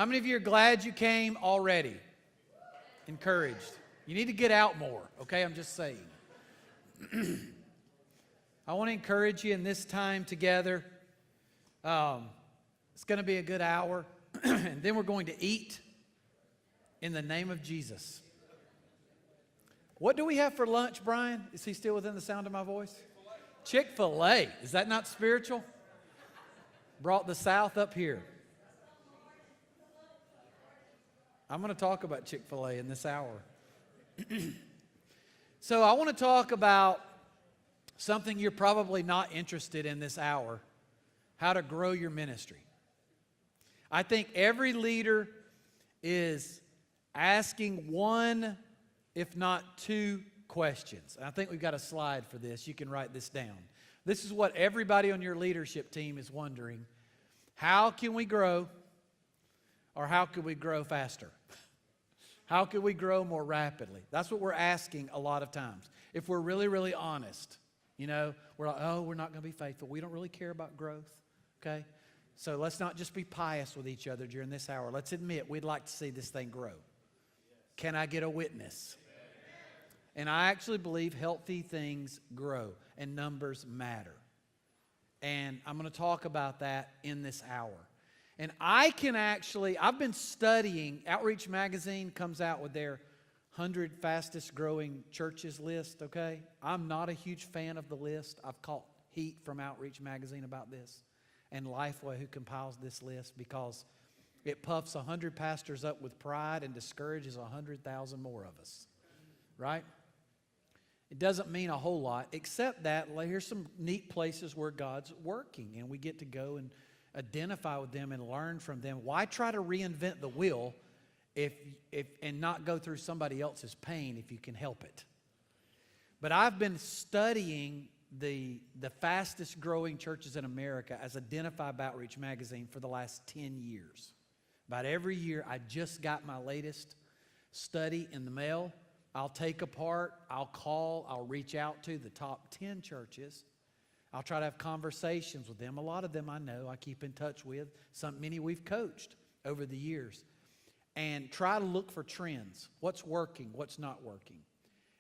How many of you are glad you came already? Encouraged. You need to get out more, okay? I'm just saying. I want to encourage you in this time together. It's going to be a good hour, and then we're going to eat in the name of Jesus. What do we have for lunch, Brian? Is he still within the sound of my voice? Chick-fil-A. Is that not spiritual? Brought the South up here. I'm going to talk about Chick-fil-A in this hour. So I want to talk about something you're probably not interested in this hour, how to grow your ministry. I think every leader is asking one, if not two, questions. And I think we've got a slide for this. You can write this down. This is what everybody on your leadership team is wondering. How can we grow, or how can we grow faster? How can we grow more rapidly? That's what we're asking a lot of times. If we're really, really honest, you know, we're like, oh, we're not going to be faithful. We don't really care about growth, okay? So let's not just be pious with each other during this hour. Let's admit we'd like to see this thing grow. Can I get a witness? And I actually believe healthy things grow and numbers matter. And I'm going to talk about that in this hour. And I've been studying, Outreach Magazine comes out with their 100 fastest growing churches list, okay? I'm not a huge fan of the list. I've caught heat from Outreach Magazine about this, and Lifeway, who compiles this list, because it puffs 100 pastors up with pride and discourages 100,000 more of us, right? It doesn't mean a whole lot, except that here's some neat places where God's working, and we get to go and identify with them and learn from them. Why try to reinvent the wheel and not go through somebody else's pain if you can help it? But I've been studying the fastest growing churches in America as identified by Outreach Magazine for the last 10 years. About every year, I just got my latest study in the mail. I'll take apart, I'll call, I'll reach out to the top 10 churches. I'll try to have conversations with them. A lot of them I know, I keep in touch with. Many we've coached over the years. And try to look for trends. What's working, what's not working.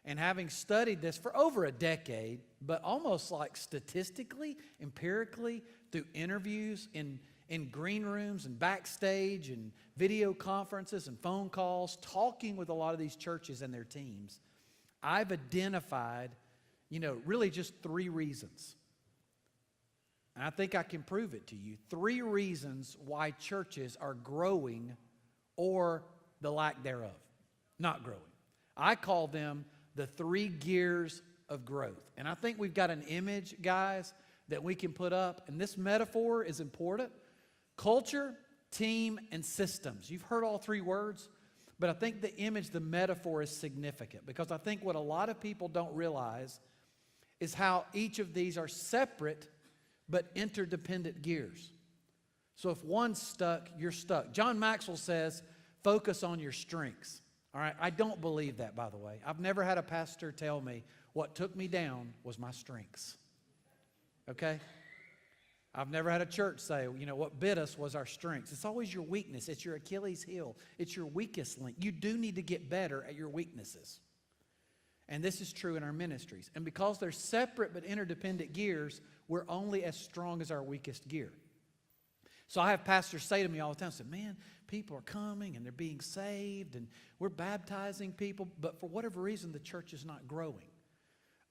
And having studied this for over a decade, but almost like statistically, empirically, through interviews in green rooms and backstage and video conferences and phone calls, talking with a lot of these churches and their teams, I've identified, really just 3 reasons. And I think I can prove it to you. 3 reasons why churches are growing or the lack thereof, not growing. I call them the 3 gears of growth. And I think we've got an image, guys, that we can put up. And this metaphor is important. Culture, team, and systems. You've heard all 3 words, but I think the image, the metaphor is significant, because I think what a lot of people don't realize is how each of these are separate but interdependent gears. So if one's stuck, you're stuck. John Maxwell says, focus on your strengths. All right, I don't believe that, by the way. I've never had a pastor tell me what took me down was my strengths. Okay? I've never had a church say, what bit us was our strengths. It's always your weakness. It's your Achilles heel. It's your weakest link. You do need to get better at your weaknesses. And this is true in our ministries. And because they're separate but interdependent gears, we're only as strong as our weakest gear. So I have pastors say to me all the time, man, people are coming and they're being saved and we're baptizing people, but for whatever reason, the church is not growing.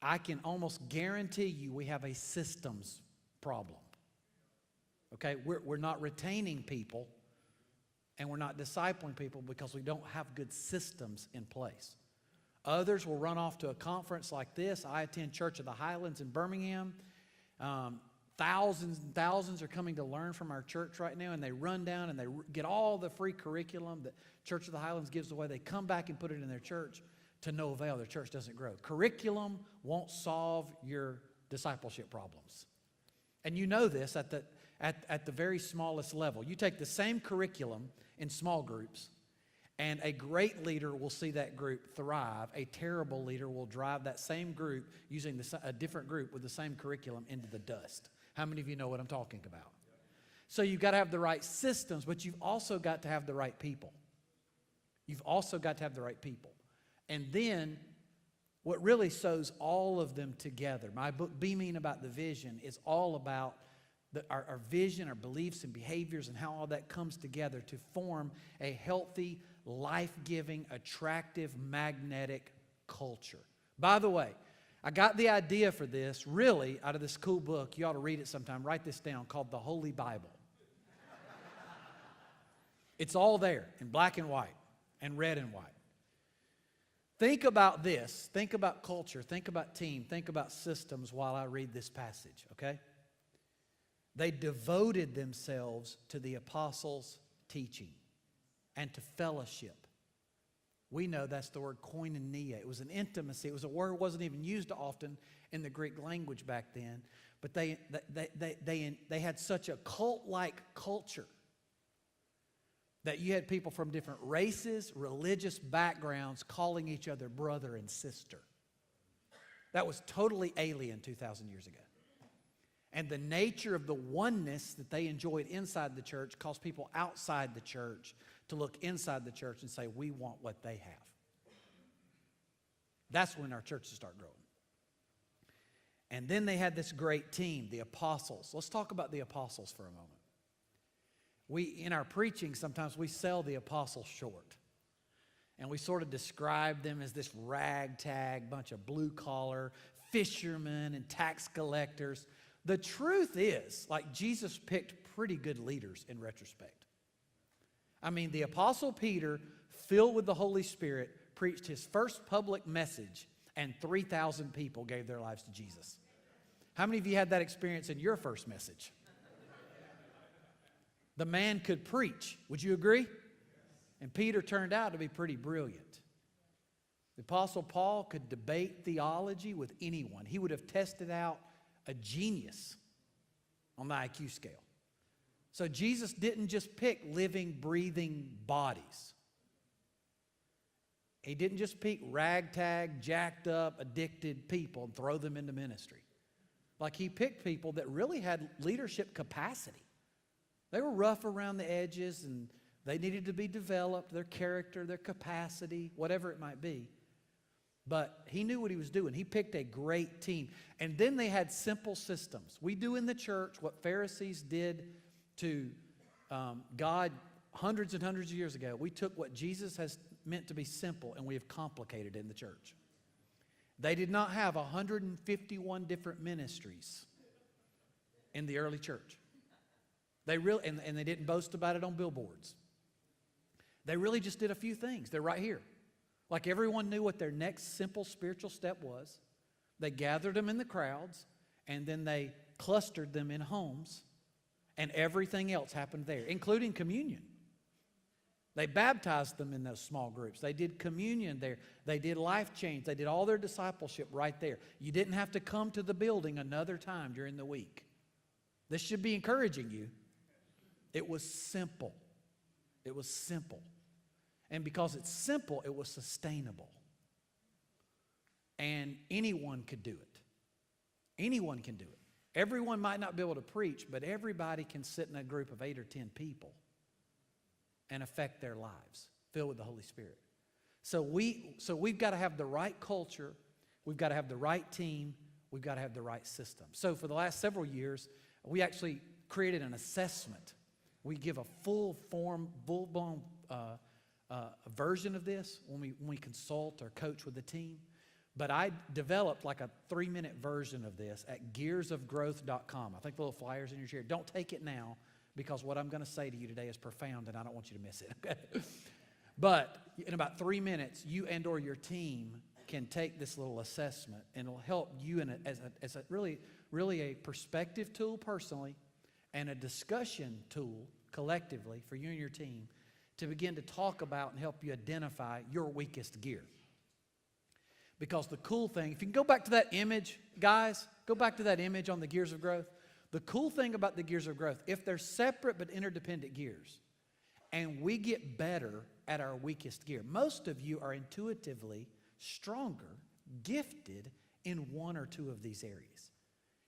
I can almost guarantee you we have a systems problem. Okay, we're not retaining people and we're not discipling people because we don't have good systems in place. Others will run off to a conference like this. I attend Church of the Highlands in Birmingham. Thousands and thousands are coming to learn from our church right now, and they run down and they get all the free curriculum that Church of the Highlands gives away. They come back and put it in their church to no avail. Their church doesn't grow. Curriculum won't solve your discipleship problems. And you know this at the very smallest level. You take the same curriculum in small groups, and a great leader will see that group thrive. A terrible leader will drive that same group using a different group with the same curriculum into the dust. How many of you know what I'm talking about? So you've got to have the right systems, but you've also got to have the right people. You've also got to have the right people. And then what really sews all of them together, my book, Be Mean About the Vision, is all about our vision, our beliefs and behaviors, and how all that comes together to form a healthy, life-giving, attractive, magnetic culture. By the way, I got the idea for this really out of this cool book. You ought to read it sometime. Write this down, called The Holy Bible. It's all there in black and white and red and white. Think about this. Think about culture. Think about team. Think about systems while I read this passage, okay? They devoted themselves to the apostles' teaching and to fellowship. We know that's the word koinonia. It was an intimacy. It was a word that wasn't even used often in the Greek language back then. But they had such a cult-like culture that you had people from different races, religious backgrounds calling each other brother and sister. That was totally alien 2,000 years ago. And the nature of the oneness that they enjoyed inside the church caused people outside the church to look inside the church and say, we want what they have. That's when our churches start growing. And then they had this great team, the apostles. Let's talk about the apostles for a moment. In our preaching, sometimes we sell the apostles short. And we sort of describe them as this ragtag bunch of blue-collar fishermen and tax collectors. The truth is, like, Jesus picked pretty good leaders in retrospect. I mean, the Apostle Peter, filled with the Holy Spirit, preached his first public message, and 3,000 people gave their lives to Jesus. How many of you had that experience in your first message? The man could preach. Would you agree? And Peter turned out to be pretty brilliant. The Apostle Paul could debate theology with anyone. He would have tested out a genius on the IQ scale. So Jesus didn't just pick living, breathing bodies. He didn't just pick ragtag, jacked up, addicted people and throw them into ministry. Like, he picked people that really had leadership capacity. They were rough around the edges and they needed to be developed, their character, their capacity, whatever it might be. But he knew what he was doing. He picked a great team. And then they had simple systems. We do in the church what Pharisees did to God hundreds and hundreds of years ago. We took what Jesus has meant to be simple and we have complicated it in the church. They did not have 151 different ministries in the early church. They really, and they didn't boast about it on billboards. They really just did a few things. They're right here. Like, everyone knew what their next simple spiritual step was. They gathered them in the crowds, and then they clustered them in homes, and everything else happened there, including communion. They baptized them in those small groups. They did communion there. They did life change. They did all their discipleship right there. You didn't have to come to the building another time during the week. This should be encouraging you. It was simple. It was simple. And because it's simple, it was sustainable. And anyone could do it. Anyone can do it. Everyone might not be able to preach, but everybody can sit in a group of 8 or 10 people and affect their lives, filled with the Holy Spirit. So we've got to have the right culture. We've got to have the right team. We've got to have the right system. So for the last several years, we actually created an assessment. We give a full-blown version of this when we consult or coach with the team. But I developed like a 3-minute version of this at gearsofgrowth.com. I think the little flyer's in your chair. Don't take it now, because what I'm going to say to you today is profound and I don't want you to miss it. Okay? But in about 3 minutes, you and or your team can take this little assessment, and it'll help you as a really a perspective tool personally, and a discussion tool collectively for you and your team to begin to talk about and help you identify your weakest gear. Because the cool thing, if you can go back to that image, guys, go back to that image on the gears of growth. The cool thing about the gears of growth, if they're separate but interdependent gears, and we get better at our weakest gear. Most of you are intuitively stronger, gifted in one or two of these areas.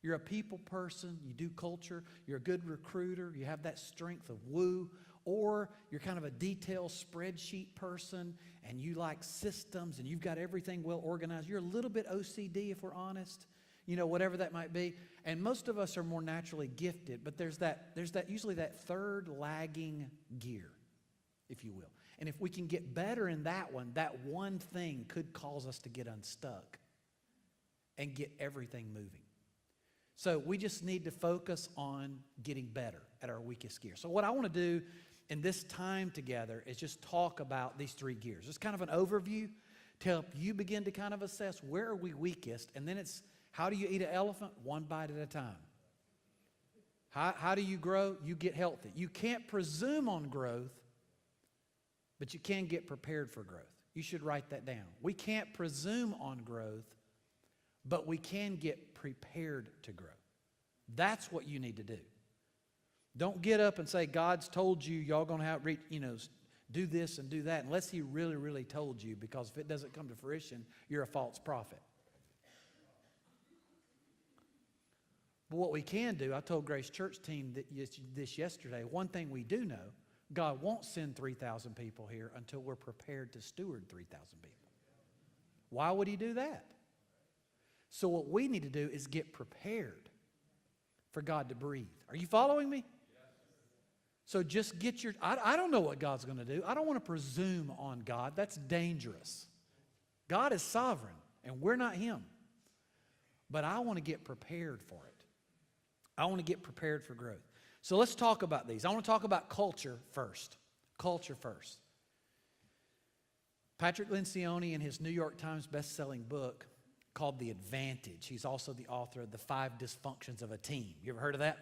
You're a people person, you do culture, you're a good recruiter, you have that strength of woo, or you're kind of a detailed spreadsheet person and you like systems and you've got everything well organized. You're a little bit OCD if we're honest, whatever that might be. And most of us are more naturally gifted, but there's that usually that third lagging gear, if you will. And if we can get better in that one thing could cause us to get unstuck and get everything moving. So we just need to focus on getting better at our weakest gear. So what I want to do in this time together is just talk about these 3 gears. It's kind of an overview to help you begin to kind of assess where are we weakest, and then it's how do you eat an elephant? 1 bite at a time. How do you grow? You get healthy. You can't presume on growth, but you can get prepared for growth. You should write that down. We can't presume on growth, but we can get prepared to grow. That's what you need to do. Don't get up and say, God's told you, y'all going to have, do this and do that, unless He really, really told you, because if it doesn't come to fruition, you're a false prophet. But what we can do, I told Grace Church team this yesterday, one thing we do know, God won't send 3,000 people here until we're prepared to steward 3,000 people. Why would He do that? So what we need to do is get prepared for God to breathe. Are you following me? So just get your, I don't know what God's going to do. I don't want to presume on God. That's dangerous. God is sovereign, and we're not Him. But I want to get prepared for it. I want to get prepared for growth. So let's talk about these. I want to talk about culture first. Culture first. Patrick Lencioni, in his New York Times best-selling book called The Advantage, he's also the author of The 5 Dysfunctions of a Team. You ever heard of that?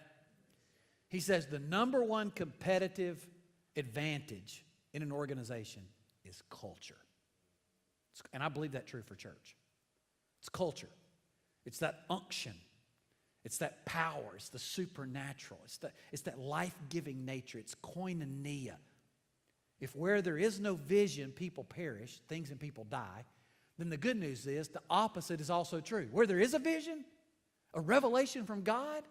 He says the number one competitive advantage in an organization is culture. And I believe that's true for church. It's culture. It's that unction. It's that power. It's the supernatural. It's that life-giving nature. It's koinonia. If where there is no vision, people perish, things and people die, then the good news is the opposite is also true. Where there is a vision, a revelation from God,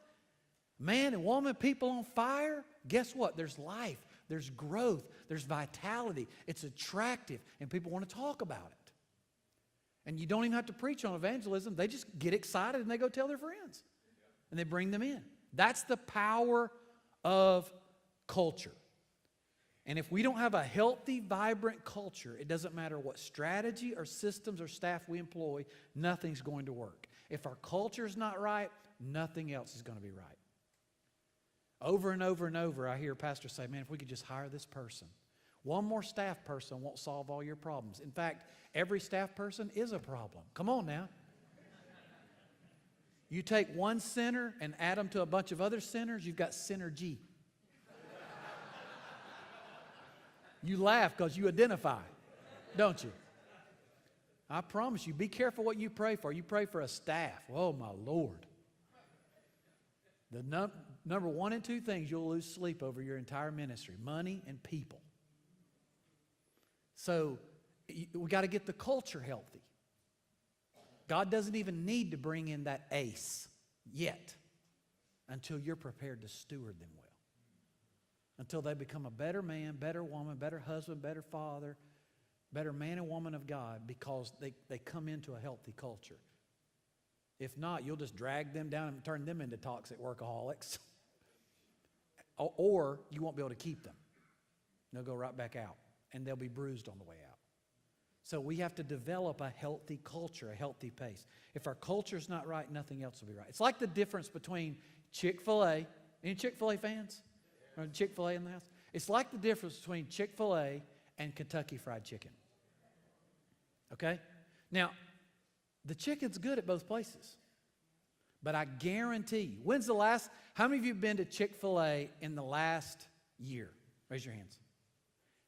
man and woman, people on fire, guess what? There's life, there's growth, there's vitality. It's attractive, and people want to talk about it. And you don't even have to preach on evangelism. They just get excited and they go tell their friends. And they bring them in. That's the power of culture. And if we don't have a healthy, vibrant culture, it doesn't matter what strategy or systems or staff we employ, nothing's going to work. If our culture is not right, nothing else is going to be right. Over and over and over, I hear pastors say, man, if we could just hire this person. One more staff person won't solve all your problems. In fact, every staff person is a problem. Come on now. You take one sinner and add them to a bunch of other sinners, you've got synergy. You laugh because you identify, don't you? I promise you, be careful what you pray for. You pray for a staff. Oh, my Lord. The number 1 and 2 things you'll lose sleep over your entire ministry, money and people. So we got to get the culture healthy. God doesn't even need to bring in that ace yet until you're prepared to steward them well. Until they become a better man, better woman, better husband, better father, better man and woman of God, because they come into a healthy culture. If not, you'll just drag them down and turn them into toxic workaholics. Or you won't be able to keep them. They'll go right back out, and they'll be bruised on the way out. So we have to develop a healthy culture, a healthy pace. If our culture's not right, nothing else will be right. It's like the difference between Chick-fil-A. Any Chick-fil-A fans? Or Chick-fil-A in the house? It's like the difference between Chick-fil-A and Kentucky Fried Chicken. Okay? Now, the chicken's good at both places. But I guarantee you, how many of you have been to Chick-fil-A in the last year? Raise your hands.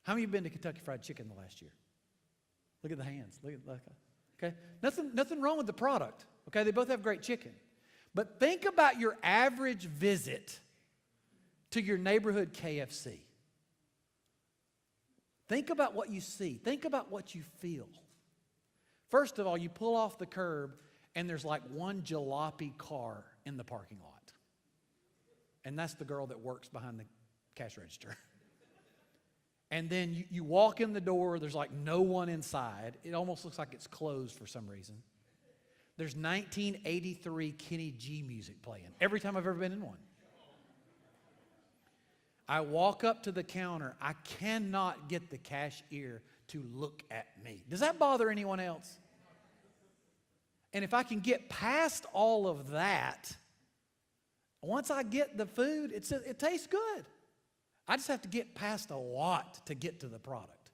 How many of you have been to Kentucky Fried Chicken in the last year? Look at the hands. Okay? Nothing wrong with the product. Okay? They both have great chicken. But think about your average visit to your neighborhood KFC. Think about what you see. Think about what you feel. First of all, you pull off the curb and there's like one jalopy car in the parking lot. And that's the girl that works behind the cash register. And then you walk in the door, there's like no one inside. It almost looks like it's closed for some reason. There's 1983 Kenny G music playing every time I've ever been in one. I walk up to the counter. I cannot get the cashier to look at me. Does that bother anyone else? And if I can get past all of that, once I get the food, it tastes good. I just have to get past a lot to get to the product.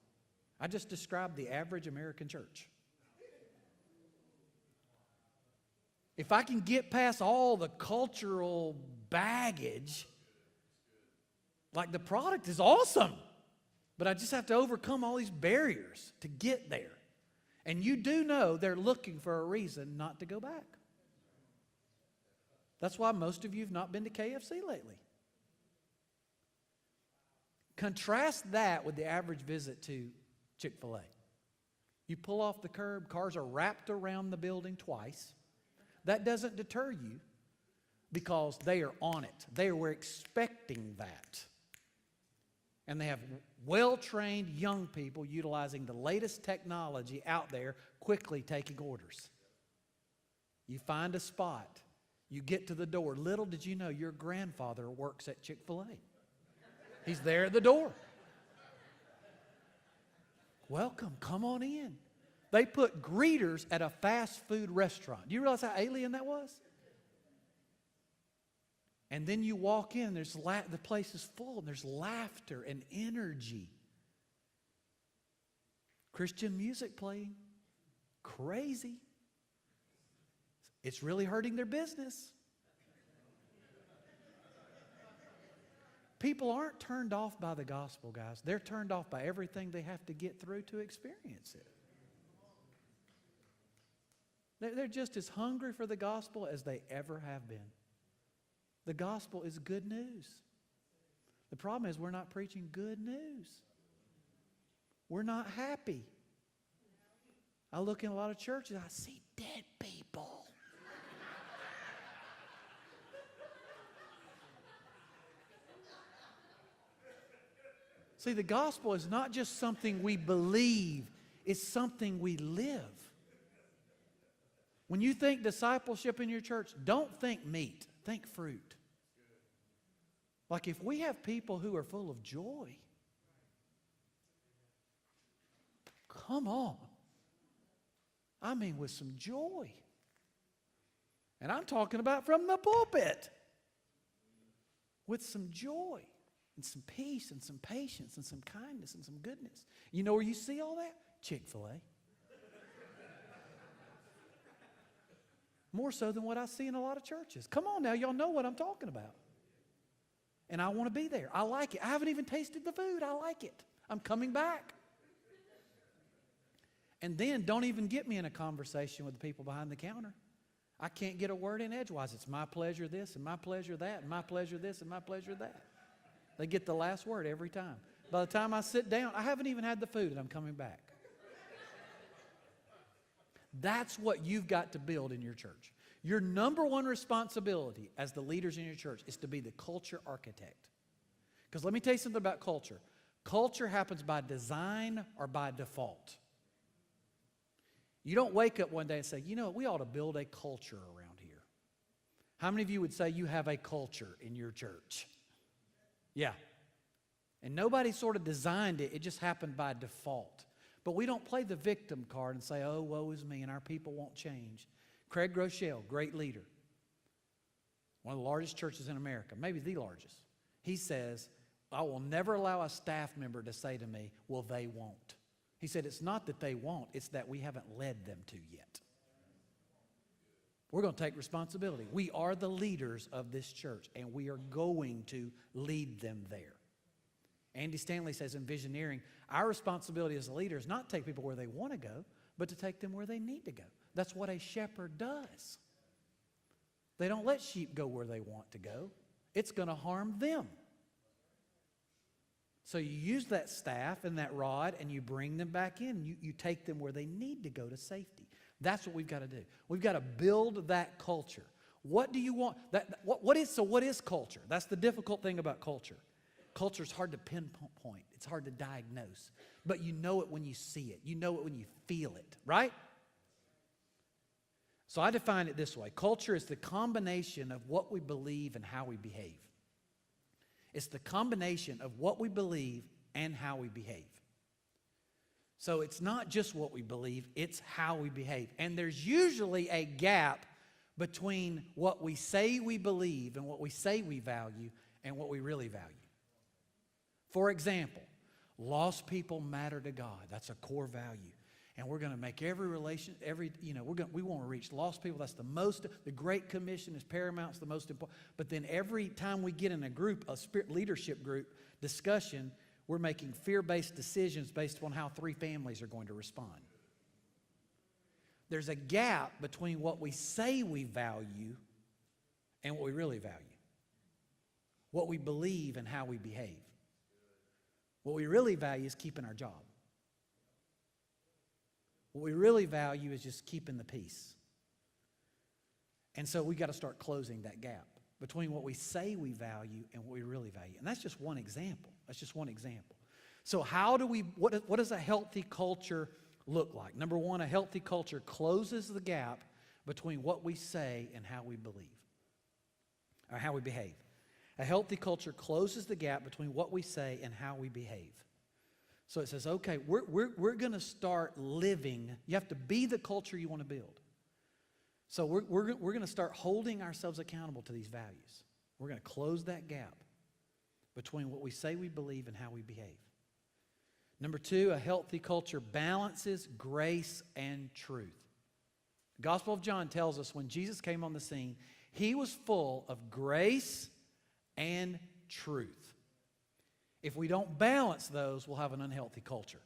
I just described the average American church. If I can get past all the cultural baggage, like the product is awesome, but I just have to overcome all these barriers to get there. And you do know they're looking for a reason not to go back. That's why most of you have not been to KFC lately. Contrast that with the average visit to Chick-fil-A. You pull off the curb, cars are wrapped around the building twice. That doesn't deter you because they are on it. They were expecting that. And they have well-trained young people utilizing the latest technology out there, quickly taking orders. You find a spot. You get to the door. Little did you know your grandfather works at Chick-fil-A. He's there at the door. Welcome, come on in. They put greeters at a fast food restaurant. Do you realize how alien that was? And then you walk in, the place is full, and there's laughter and energy. Christian music playing. Crazy. It's really hurting their business. People aren't turned off by the gospel, guys. They're turned off by everything they have to get through to experience it. They're just as hungry for the gospel as they ever have been. The gospel is good news. The problem is we're not preaching good news. We're not happy. I look in a lot of churches, I see dead people. See, the gospel is not just something we believe, it's something we live. When you think discipleship in your church, don't think meat, think fruit. Like if we have people who are full of joy, come on. I mean with some joy. And I'm talking about from the pulpit. With some joy. And some peace and some patience and some kindness and some goodness. You know where you see all that? Chick-fil-A. More so than what I see in a lot of churches. Come on now, y'all know what I'm talking about. And I want to be there. I like it. I haven't even tasted the food. I like it. I'm coming back. And then don't even get me in a conversation with the people behind the counter. I can't get a word in edgewise. It's my pleasure this and my pleasure that and my pleasure this and my pleasure that. They get the last word every time. By the time I sit down, I haven't even had the food and I'm coming back. That's what you've got to build in your church. Your number one responsibility as the leaders in your church is to be the culture architect. Because let me tell you something about culture. Culture happens by design or by default. You don't wake up one day and say, you know, we ought to build a culture around here. How many of you would say you have a culture in your church? Yeah. And nobody sort of designed it. It just happened by default. But we don't play the victim card and say, oh, woe is me, and our people won't change. Craig Rochelle, great leader. One of the largest churches in America, maybe the largest. He says, I will never allow a staff member to say to me, well, they won't. He said, it's not that they won't, it's that we haven't led them to yet. We're going to take responsibility. We are the leaders of this church, and we are going to lead them there. Andy Stanley says in Visioneering, our responsibility as a leader is not to take people where they want to go, but to take them where they need to go. That's what a shepherd does. They don't let sheep go where they want to go. It's going to harm them. So you use that staff and that rod and you bring them back in. You take them where they need to go to safety. That's what we've got to do. We've got to build that culture. What do you want? What is culture? That's the difficult thing about culture. Culture is hard to pinpoint. It's hard to diagnose. But you know it when you see it. You know it when you feel it, right? So I define it this way. Culture is the combination of what we believe and how we behave. It's the combination of what we believe and how we behave. So it's not just what we believe, it's how we behave. And there's usually a gap between what we say we believe and what we say we value and what we really value. For example, lost people matter to God. That's a core value. And we're going to make every we want to reach lost people. That's the Great Commission is paramount. It's the most important. But then every time we get in a group, a spirit leadership group discussion, we're making fear-based decisions based on how 3 families are going to respond. There's a gap between what we say we value and what we really value. What we believe and how we behave. What we really value is keeping our job. What we really value is just keeping the peace. And so we got to start closing that gap between what we say we value and what we really value. And that's just one example. That's just one example. So what does a healthy culture look like? Number one, a healthy culture closes the gap between what we say and how we believe, or how we behave. A healthy culture closes the gap between what we say and how we behave. So it says, okay, we're going to start living. You have to be the culture you want to build. So we're going to start holding ourselves accountable to these values. We're going to close that gap between what we say we believe and how we behave. Number two, a healthy culture balances grace and truth. The Gospel of John tells us when Jesus came on the scene, he was full of grace and truth. If we don't balance those, we'll have an unhealthy culture.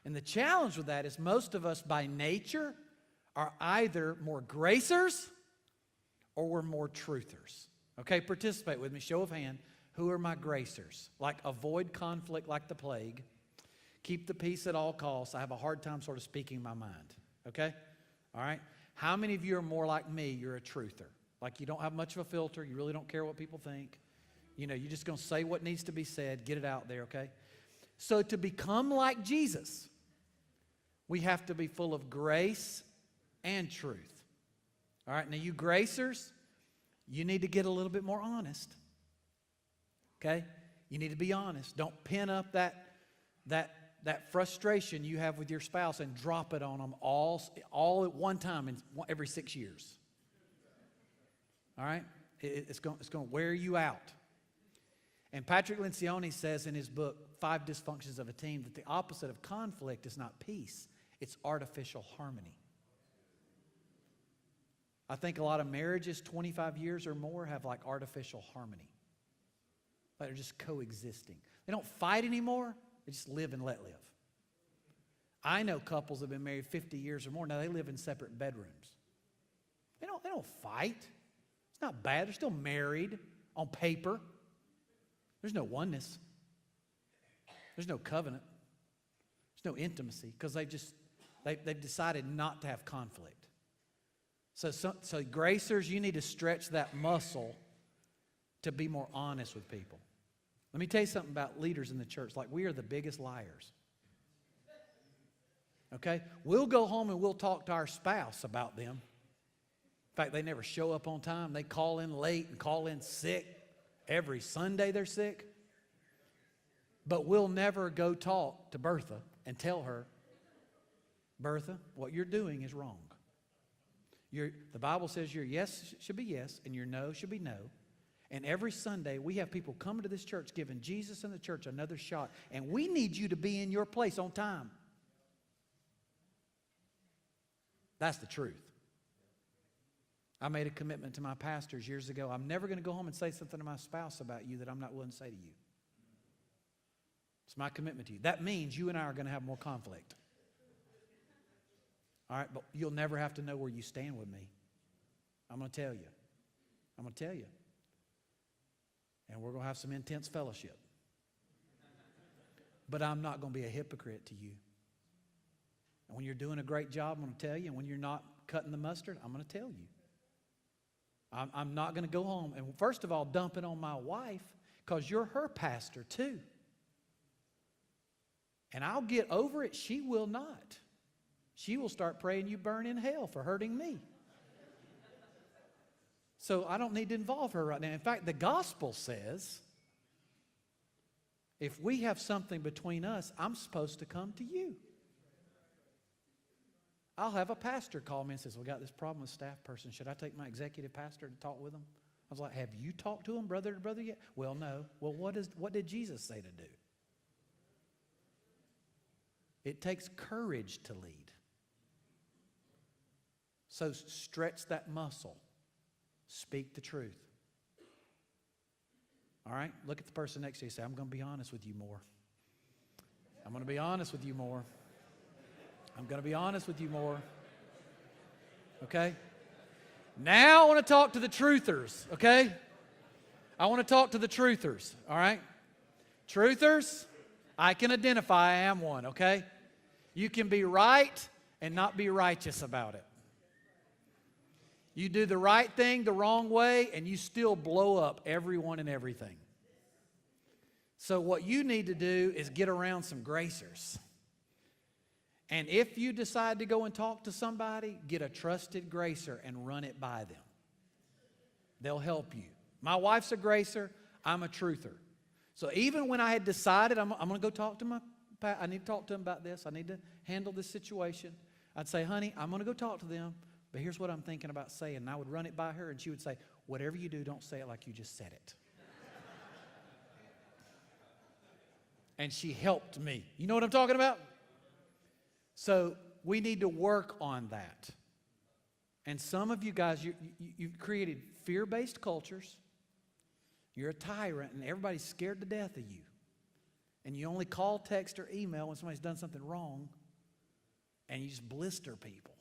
And the challenge with that is most of us by nature are either more gracers or we're more truthers. Okay, participate with me, show of hand. Who are my gracers? Like avoid conflict like the plague. Keep the peace at all costs. I have a hard time sort of speaking my mind. Okay? All right? How many of you are more like me? You're a truther. Like you don't have much of a filter. You really don't care what people think. You know, you're just going to say what needs to be said. Get it out there, okay? So to become like Jesus, we have to be full of grace and truth. All right? Now you gracers, you need to get a little bit more honest. Okay? You need to be honest. Don't pin up that frustration you have with your spouse and drop it on them all at one time every 6 years. All right? It's going to wear you out. And Patrick Lencioni says in his book, 5 Dysfunctions of a Team, that the opposite of conflict is not peace, it's artificial harmony. I think a lot of marriages, 25 years or more, have like artificial harmony. Like they're just coexisting. They don't fight anymore, they just live and let live. I know couples that have been married 50 years or more, now they live in separate bedrooms. They don't fight. It's not bad, they're still married on paper. There's no oneness. There's no covenant. There's no intimacy because they've decided not to have conflict. So gracers, you need to stretch that muscle to be more honest with people. Let me tell you something about leaders in the church. Like, we are the biggest liars. Okay? We'll go home and we'll talk to our spouse about them. In fact, they never show up on time. They call in late and call in sick. Every Sunday they're sick. But we'll never go talk to Bertha and tell her, Bertha, what you're doing is wrong. The Bible says your yes should be yes and your no should be no. And every Sunday we have people coming to this church giving Jesus and the church another shot. And we need you to be in your place on time. That's the truth. I made a commitment to my pastors years ago. I'm never going to go home and say something to my spouse about you that I'm not willing to say to you. It's my commitment to you. That means you and I are going to have more conflict. All right, but you'll never have to know where you stand with me. I'm going to tell you. I'm going to tell you. And we're going to have some intense fellowship. But I'm not going to be a hypocrite to you. And when you're doing a great job, I'm going to tell you. And when you're not cutting the mustard, I'm going to tell you. I'm not going to go home and, first of all, dump it on my wife because you're her pastor too. And I'll get over it. She will not. She will start praying you burn in hell for hurting me. So I don't need to involve her right now. In fact, the gospel says if we have something between us, I'm supposed to come to you. I'll have a pastor call me and says, we got this problem with staff person. Should I take my executive pastor to talk with them? I was like, have you talked to him brother to brother yet? Well, no. Well, what did Jesus say to do? It takes courage to lead. So stretch that muscle. Speak the truth. All right? Look at the person next to you and say, I'm going to be honest with you more. I'm going to be honest with you more. I'm going to be honest with you more. Okay? Now I want to talk to the truthers. Okay? I want to talk to the truthers. All right? Truthers, I can identify I am one. Okay? You can be right and not be righteous about it. You do the right thing the wrong way, and you still blow up everyone and everything. So what you need to do is get around some gracers. And if you decide to go and talk to somebody, get a trusted gracer and run it by them. They'll help you. My wife's a gracer. I'm a truther. So even when I had decided I'm going to go talk to I need to talk to him about this. I need to handle this situation. I'd say, honey, I'm going to go talk to them. But here's what I'm thinking about saying. And I would run it by her, and she would say, whatever you do, don't say it like you just said it. And she helped me. You know what I'm talking about? So we need to work on that. And some of you guys, you've created fear-based cultures. You're a tyrant, and everybody's scared to death of you. And you only call, text, or email when somebody's done something wrong, and you just blister people.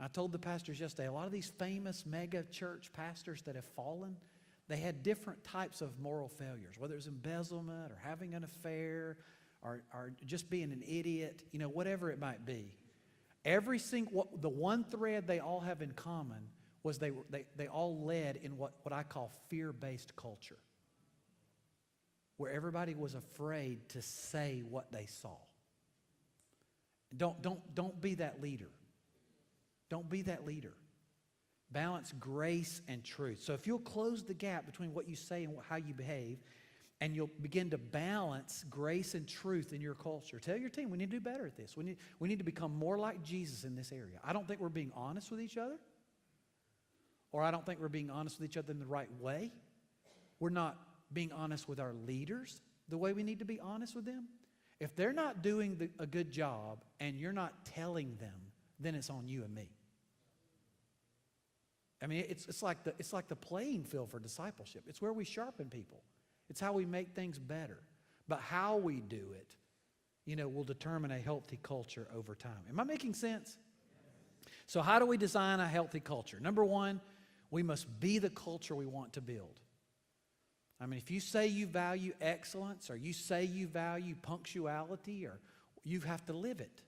I told the pastors yesterday, a lot of these famous mega church pastors that have fallen, they had different types of moral failures, whether it was embezzlement or having an affair or just being an idiot, whatever it might be. The one thread they all have in common was they all led in what I call fear-based culture, where everybody was afraid to say what they saw. Don't be that leader. Don't be that leader. Balance grace and truth. So if you'll close the gap between what you say and how you behave, and you'll begin to balance grace and truth in your culture. Tell your team, we need to do better at this. We need to become more like Jesus in this area. I don't think we're being honest with each other, or I don't think we're being honest with each other in the right way. We're not being honest with our leaders the way we need to be honest with them. If they're not doing a good job and you're not telling them, then it's on you and me. I mean, it's like the playing field for discipleship. It's where we sharpen people. It's how we make things better. But how we do it, will determine a healthy culture over time. Am I making sense? So how do we design a healthy culture? Number one, we must be the culture we want to build. I mean, if you say you value excellence, or you say you value punctuality, or you have to live it.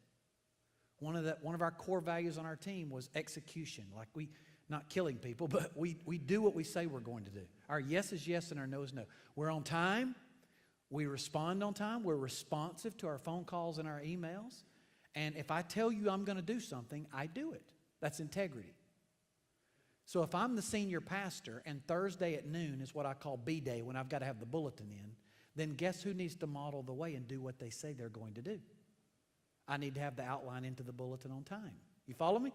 One of our core values on our team was execution. Like not killing people, but we do what we say we're going to do. Our yes is yes and our no is no. We're on time. We respond on time. We're responsive to our phone calls and our emails. And if I tell you I'm going to do something, I do it. That's integrity. So if I'm the senior pastor and Thursday at noon is what I call B-Day, when I've got to have the bulletin in, then guess who needs to model the way and do what they say they're going to do? I need to have the outline into the bulletin on time. You follow me?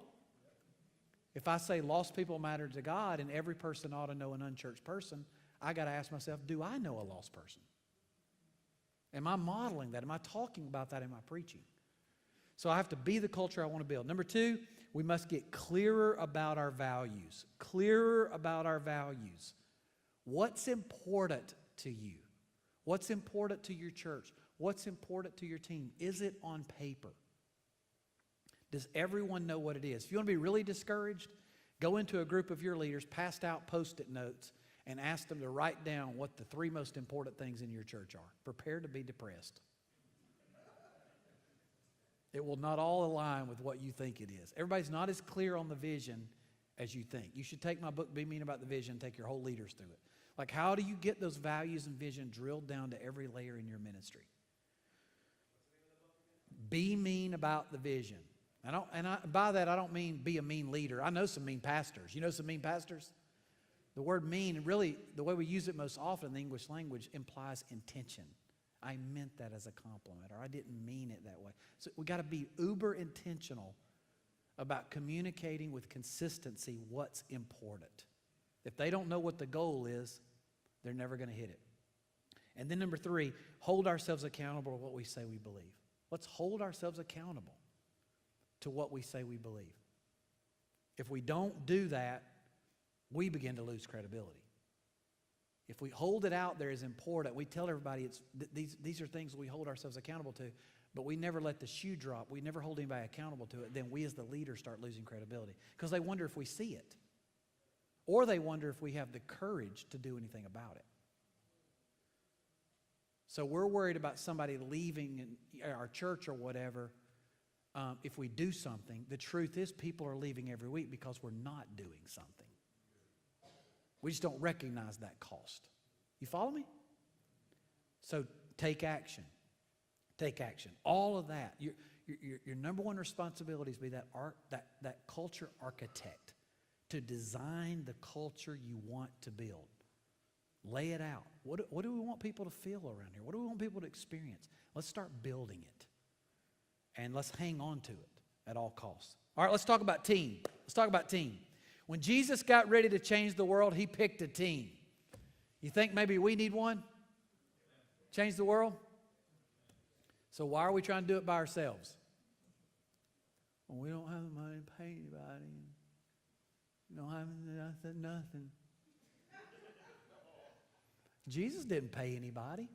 If I say lost people matter to God and every person ought to know an unchurched person, I got to ask myself, do I know a lost person? Am I modeling that? Am I talking about that in my preaching? So I have to be the culture I want to build. Number two, we must get clearer about our values. Clearer about our values. What's important to you? What's important to your church? What's important to your team? Is it on paper? Does everyone know what it is? If you want to be really discouraged, go into a group of your leaders, pass out Post-it notes, and ask them to write down what the 3 most important things in your church are. Prepare to be depressed. It will not all align with what you think it is. Everybody's not as clear on the vision as you think. You should take my book, Be Mean About the Vision, take your whole leaders through it. Like, how do you get those values and vision drilled down to every layer in your ministry? Be mean about the vision. By that, I don't mean be a mean leader. I know some mean pastors. You know some mean pastors? The word mean, really, the way we use it most often in the English language, implies intention. I meant that as a compliment, or I didn't mean it that way. So we got to be uber intentional about communicating with consistency what's important. If they don't know what the goal is, they're never going to hit it. And then number 3, hold ourselves accountable to what we say we believe. Let's hold ourselves accountable to what we say we believe. If we don't do that, we begin to lose credibility. If we hold it out there as important, we tell everybody these are things we hold ourselves accountable to, but we never let the shoe drop, we never hold anybody accountable to it, then we as the leader start losing credibility. Because they wonder if we see it. Or they wonder if we have the courage to do anything about it. So we're worried about somebody leaving our church or whatever if we do something. The truth is people are leaving every week because we're not doing something. We just don't recognize that cost. You follow me? So take action. Take action. All of that. Your number one responsibility is to be that culture architect, to design the culture you want to build. Lay it out. What do we want people to feel around here? What do we want people to experience? Let's start building it. And let's hang on to it at all costs. All right, let's talk about team. Let's talk about team. When Jesus got ready to change the world, he picked a team. You think maybe we need one? Change the world? So why are we trying to do it by ourselves? Well, we don't have the money to pay anybody. We don't have nothing. Jesus didn't pay anybody.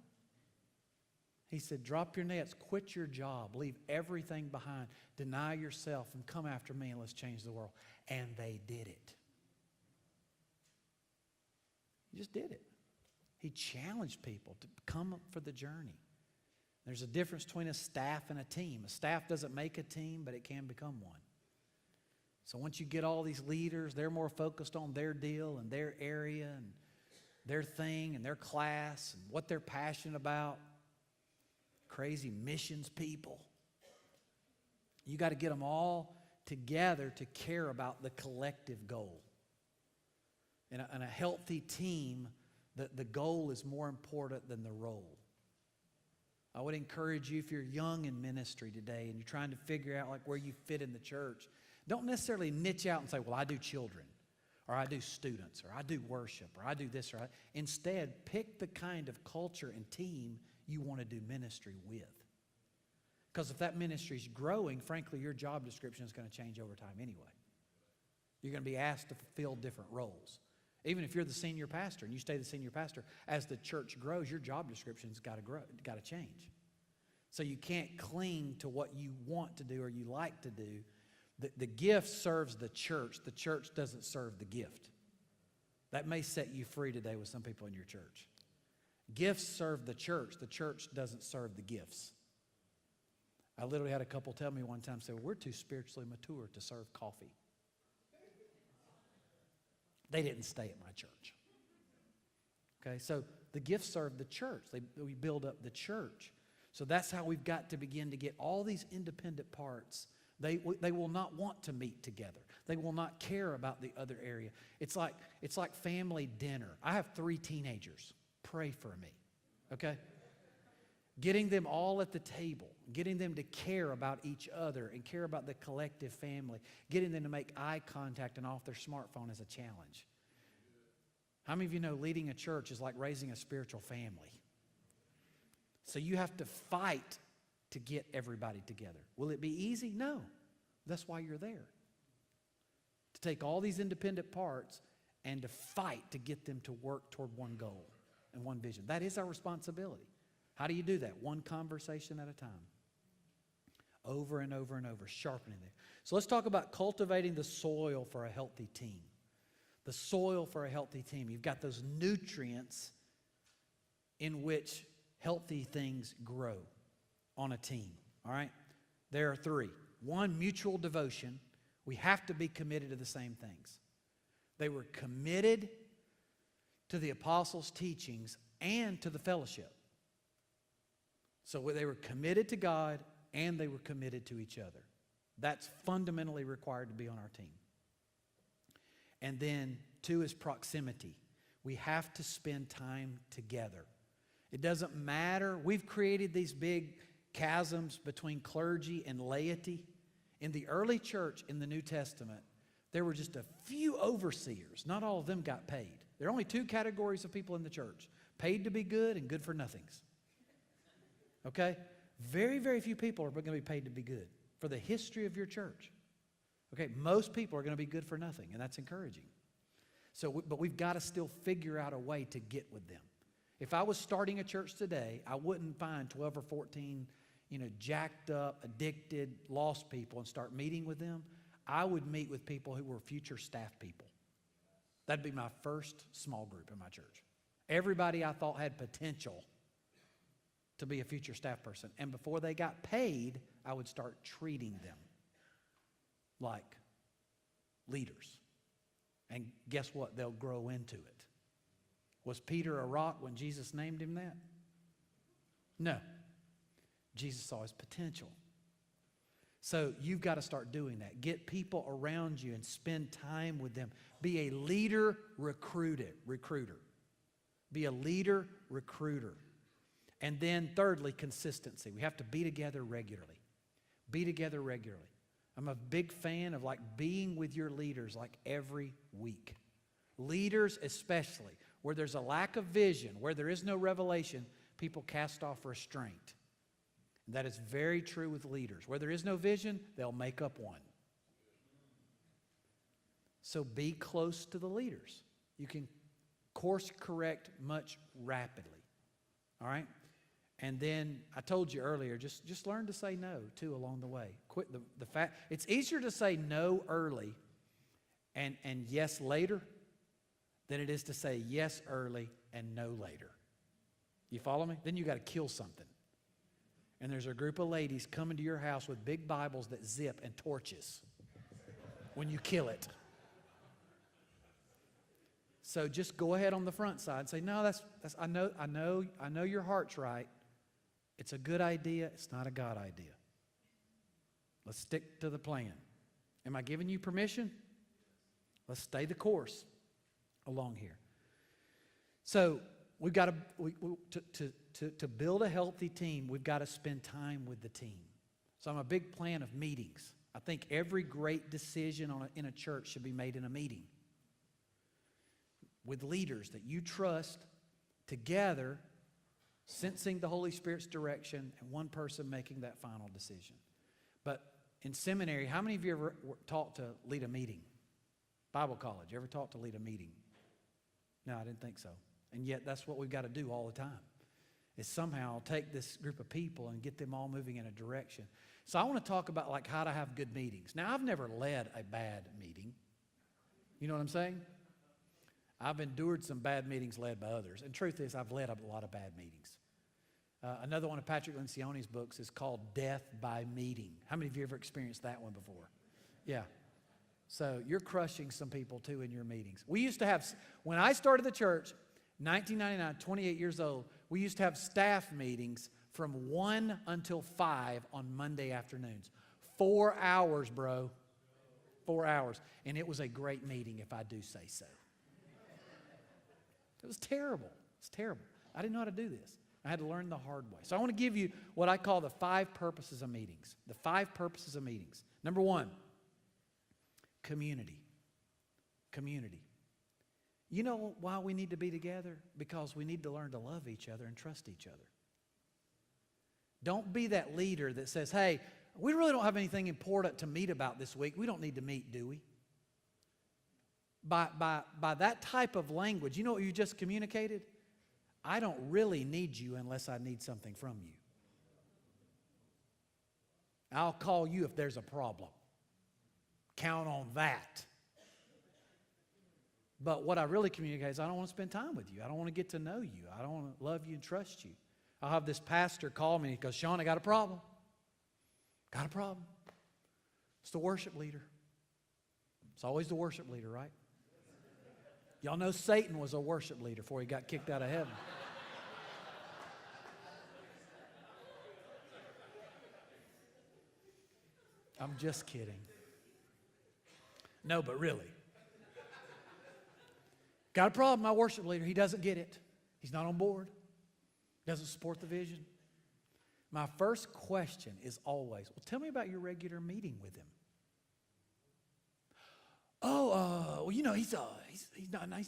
He said, drop your nets, quit your job, leave everything behind, deny yourself, and come after me, and let's change the world. And they did it. He just did it. He challenged people to come up for the journey. There's a difference between a staff and a team. A staff doesn't make a team, but it can become one. So once you get all these leaders, they're more focused on their deal and their area and their thing and their class and what they're passionate about. Crazy missions people. You got to get them all together to care about the collective goal. In a healthy team, the goal is more important than the role. I would encourage you, if you're young in ministry today and you're trying to figure out like where you fit in the church, don't necessarily niche out and say, well, I do children, or I do students, or I do worship, or I do this, or I. Instead, pick the kind of culture and team you want to do ministry with. Because if that ministry is growing, frankly, your job description is going to change over time anyway. You're going to be asked to fulfill different roles. Even if you're the senior pastor and you stay the senior pastor, as the church grows, your job description's got to grow, got to change. So you can't cling to what you want to do or you like to do. The gift serves the church. The church doesn't serve the gift. That may set you free today with some people in your church. Gifts serve the church. The church doesn't serve the gifts. I literally had a couple tell me one time, say, well, we're too spiritually mature to serve coffee. They didn't stay at my church. Okay, so the gifts serve the church. We build up the church. So that's how we've got to begin to get all these independent parts. They will not want to meet together. They will not care about the other area. It's like family dinner. I have 3 teenagers. Pray for me, okay? Getting them all at the table, getting them to care about each other and care about the collective family, getting them to make eye contact and off their smartphone is a challenge. How many of you know leading a church is like raising a spiritual family? So you have to fight to get everybody together. Will it be easy? No. That's why you're there. To take all these independent parts and to fight to get them to work toward one goal and one vision. That is our responsibility. How do you do that? One conversation at a time. Over and over and over, sharpening it. So let's talk about cultivating the soil for a healthy team. The soil for a healthy team. You've got those nutrients in which healthy things grow on a team. All right? There are 3. 1, mutual devotion. We have to be committed to the same things. They were committed to the apostles' teachings and to the fellowship. So they were committed to God and they were committed to each other. That's fundamentally required to be on our team. And then 2 is proximity. We have to spend time together. It doesn't matter. We've created these big chasms between clergy and laity. In the early church in the New Testament, there were just a few overseers. Not all of them got paid. There are only 2 categories of people in the church: paid to be good and good for nothings. Okay? Very, very few people are going to be paid to be good for the history of your church. Okay? Most people are going to be good for nothing, and that's encouraging. But we've got to still figure out a way to get with them. If I was starting a church today, I wouldn't find 12 or 14, jacked up, addicted, lost people and start meeting with them. I would meet with people who were future staff people. That'd be my first small group in my church. Everybody I thought had potential to be a future staff person. And before they got paid, I would start treating them like leaders. And guess what? They'll grow into it. Was Peter a rock when Jesus named him that? No. Jesus saw his potential. So you've got to start doing that. Get people around you and spend time with them. Be a leader recruiter. Be a leader recruiter. And then thirdly, consistency. We have to be together regularly. Be together regularly. I'm a big fan of being with your leaders every week. Leaders especially, where there's a lack of vision, where there is no revelation, people cast off restraint. And that is very true with leaders. Where there is no vision, they'll make up one. So be close to the leaders. You can course correct much rapidly. All right? And then I told you earlier, just learn to say no too along the way. Quit the fact. It's easier to say no early and yes later than it is to say yes early and no later. You follow me? Then you got to kill something. And there's a group of ladies coming to your house with big Bibles that zip and torches when you kill it. So just go ahead on the front side and say, no, that's I know your heart's right. It's a good idea. It's not a God idea. Let's stick to the plan. Am I giving you permission? Let's stay the course along here. So we've got to build a healthy team, we've got to spend time with the team. So I'm a big fan of meetings. I think every great decision in a church should be made in a meeting with leaders that you trust together, sensing the Holy Spirit's direction, and one person making that final decision. But in seminary, how many of you ever taught to lead a meeting? Bible college, you ever taught to lead a meeting? No, I didn't think so. And yet that's what we've got to do all the time, is somehow take this group of people and get them all moving in a direction. So I want to talk about how to have good meetings. Now, I've never led a bad meeting. You know what I'm saying? I've endured some bad meetings led by others. And truth is, I've led a lot of bad meetings. Another one of Patrick Lencioni's books is called Death by Meeting. How many of you ever experienced that one before? Yeah. So you're crushing some people too in your meetings. We used to have, when I started the church, 1999, 28 years old, we used to have staff meetings from 1 until 5 on Monday afternoons. 4 hours, bro. 4 hours. And it was a great meeting, if I do say so. It was terrible. It's terrible. I didn't know how to do this. I had to learn the hard way. So I want to give you what I call the 5 purposes of meetings. The 5 purposes of meetings. Number 1, community. Community. You know why we need to be together? Because we need to learn to love each other and trust each other. Don't be that leader that says, hey, we really don't have anything important to meet about this week. We don't need to meet, do we? By that type of language, you know what you just communicated? I don't really need you unless I need something from you. I'll call you if there's a problem. Count on that. But what I really communicate is I don't want to spend time with you. I don't want to get to know you. I don't want to love you and trust you. I'll have this pastor call me and he goes, Sean, I got a problem. Got a problem. It's the worship leader. It's always the worship leader, right? Y'all know Satan was a worship leader before he got kicked out of heaven. I'm just kidding. No, but really. Got a problem, my worship leader. He doesn't get it. He's not on board. Doesn't support the vision. My first question is always, well, tell me about your regular meeting with him. Oh, well, you know, he's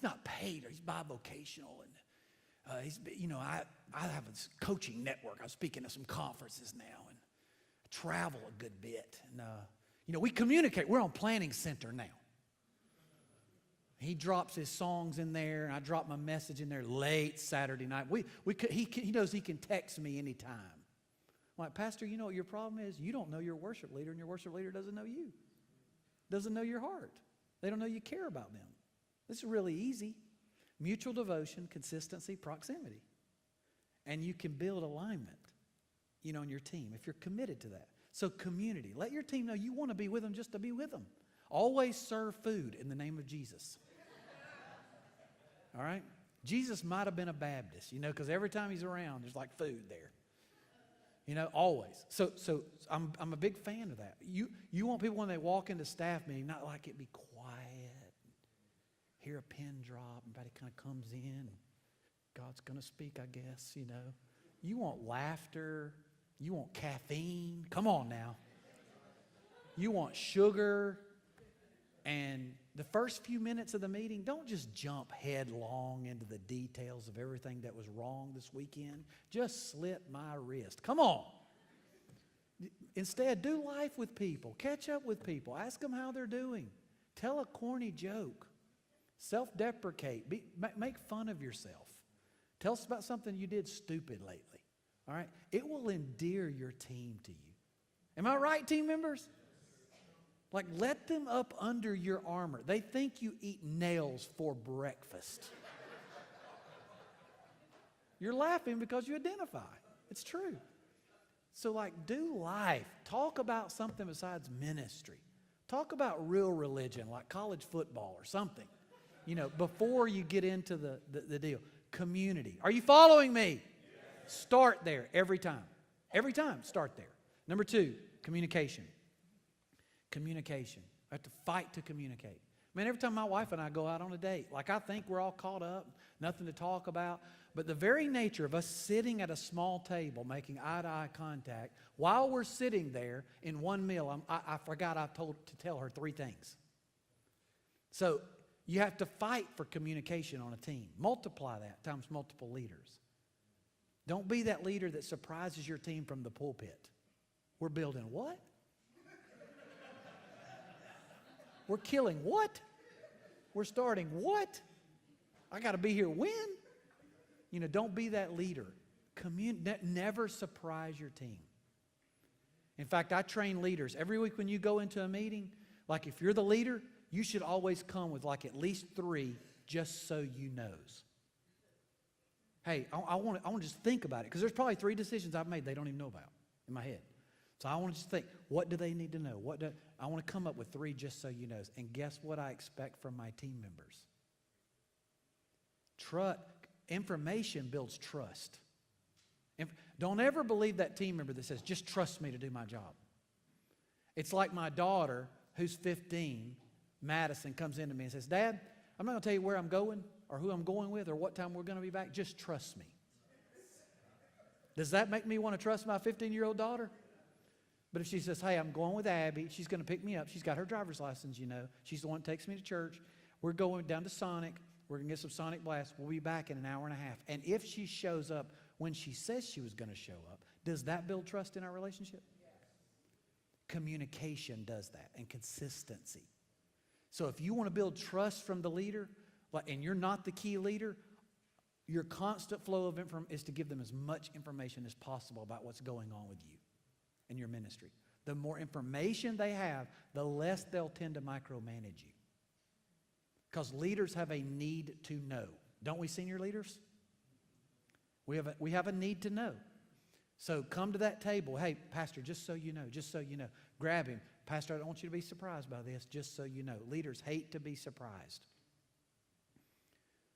not paid, or he's bivocational, and I have a coaching network. I'm speaking at some conferences now, and I travel a good bit, and we communicate. We're on planning center now. He drops his songs in there, and I drop my message in there late Saturday night. He knows he can text me anytime. I'm like, Pastor, you know what your problem is? You don't know your worship leader, and your worship leader doesn't know you. Doesn't know your heart. They don't know you care about them. This is really easy. Mutual devotion, consistency, proximity. And you can build alignment, on your team if you're committed to that. So community. Let your team know you want to be with them just to be with them. Always serve food in the name of Jesus. All right? Jesus might have been a Baptist, because every time he's around, there's like food there. Always. So I'm a big fan of that. You want people when they walk into staff meeting, not like it be quiet, hear a pin drop, everybody kind of comes in, God's going to speak, I guess, You want laughter. You want caffeine. Come on now. You want sugar. And the first few minutes of the meeting, don't just jump headlong into the details of everything that was wrong this weekend. Just slit my wrist. Come on. Instead, do life with people. Catch up with people. Ask them how they're doing. Tell a corny joke. Self-deprecate. Make fun of yourself. Tell us about something you did stupid lately. All right? It will endear your team to you. Am I right, team members? Like, let them up under your armor. They think you eat nails for breakfast. You're laughing because you identify. It's true. So, do life. Talk about something besides ministry. Talk about real religion, like college football or something, before you get into the deal. Community. Are you following me? Yes. Start there every time. Every time, start there. Number 2, communication. Communication. I have to fight to communicate. Man, every time my wife and I go out on a date, I think we're all caught up, nothing to talk about. But the very nature of us sitting at a small table, making eye-to-eye contact, while we're sitting there in one meal, I forgot to tell her 3 things. So you have to fight for communication on a team. Multiply that times multiple leaders. Don't be that leader that surprises your team from the pulpit. We're building what? We're killing what? We're starting what? I got to be here when? Don't be that leader. Never surprise your team. In fact, I train leaders. Every week when you go into a meeting, if you're the leader, you should always come with at least 3 just so you knows. Hey, I want to just think about it, because there's probably 3 decisions I've made they don't even know about in my head. So I want to just think, what do they need to know? I want to come up with 3 just so you know. And guess what I expect from my team members? Information builds trust. Don't ever believe that team member that says, just trust me to do my job. It's like my daughter, who's 15, Madison, comes into me and says, Dad, I'm not going to tell you where I'm going or who I'm going with or what time we're going to be back. Just trust me. Does that make me want to trust my 15-year-old daughter? But if she says, hey, I'm going with Abby, she's going to pick me up. She's got her driver's license, She's the one that takes me to church. We're going down to Sonic. We're going to get some Sonic Blast. We'll be back in an hour and a half. And if she shows up when she says she was going to show up, does that build trust in our relationship? Yes. Communication does that, and consistency. So if you want to build trust from the leader, and you're not the key leader, your constant flow of information is to give them as much information as possible about what's going on with you and your ministry. The more information they have, the less they'll tend to micromanage you. Because leaders have a need to know. Don't we, senior leaders? We have a need to know. So come to that table. Hey, Pastor, just so you know. Grab him. Pastor, I don't want you to be surprised by this, just so you know. Leaders hate to be surprised.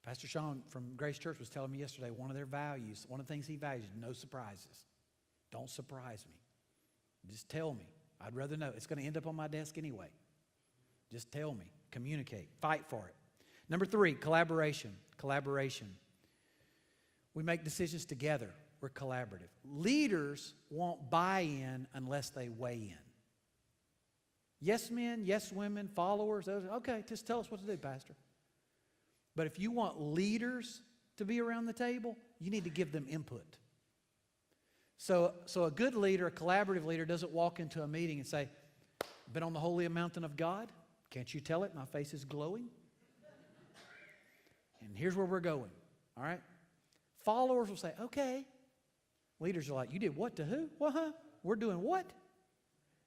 Pastor Sean from Grace Church was telling me yesterday one of their values, one of the things he values, no surprises. Don't surprise me. Just tell me. I'd rather know. It's going to end up on my desk anyway. Just tell me. Communicate. Fight for it. Number 3, collaboration. Collaboration. We make decisions together. We're collaborative. Leaders won't buy in unless they weigh in. Yes men, yes women, followers. Okay, just tell us what to do, Pastor. But if you want leaders to be around the table, you need to give them input. So a good leader, a collaborative leader, doesn't walk into a meeting and say, been on the holy mountain of God? Can't you tell it? My face is glowing. And here's where we're going. All right? Followers will say, okay. Leaders are like, you did what to who? Well, huh? We're doing what?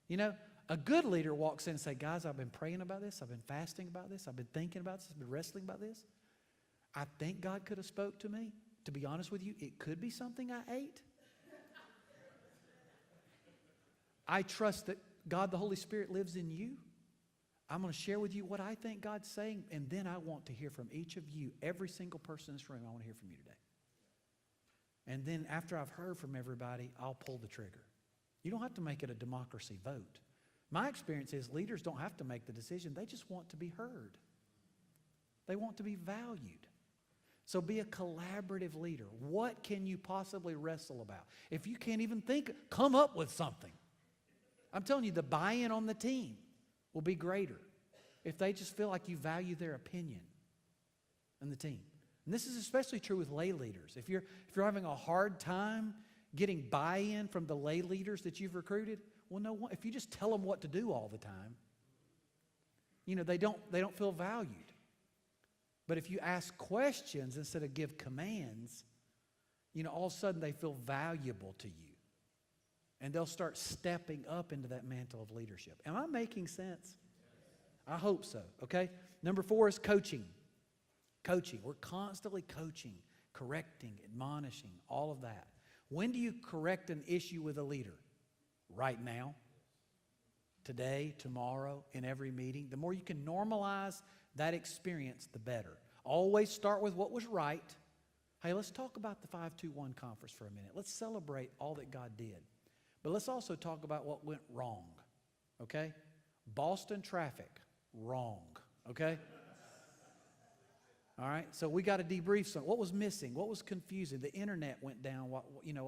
You know, a good leader walks in and says, guys, I've been praying about this. I've been fasting about this. I've been thinking about this. I've been wrestling about this. I think God could have spoke to me. To be honest with you, it could be something I ate. I trust that God, the Holy Spirit, lives in you. I'm going to share with you what I think God's saying, and then I want to hear from each of you, every single person in this room. I want to hear from you today. And then after I've heard from everybody, I'll pull the trigger. You don't have to make it a democracy vote. My experience is leaders don't have to make the decision. They just want to be heard. They want to be valued. So be a collaborative leader. What can you possibly wrestle about? If you can't even think, come up with something. I'm telling you, the buy-in on the team will be greater if they just feel like you value their opinion in the team. And this is especially true with lay leaders. If you're having a hard time getting buy-in from the lay leaders that you've recruited, well, no, if you just tell them what to do all the time, you know, they don't feel valued. But if you ask questions instead of give commands, you know, all of a sudden they feel valuable to you. And they'll start stepping up into that mantle of leadership. Am I making sense? I hope so, okay? Number 4 is coaching. Coaching. We're constantly coaching, correcting, admonishing, all of that. When do you correct an issue with a leader? Right now. Today, tomorrow, in every meeting. The more you can normalize that experience, the better. Always start with what was right. Hey, let's talk about the 521 conference for a minute. Let's celebrate all that God did. But let's also talk about what went wrong, okay? Boston traffic, wrong, okay? All right, so we got to debrief some. What was missing? What was confusing? The internet went down while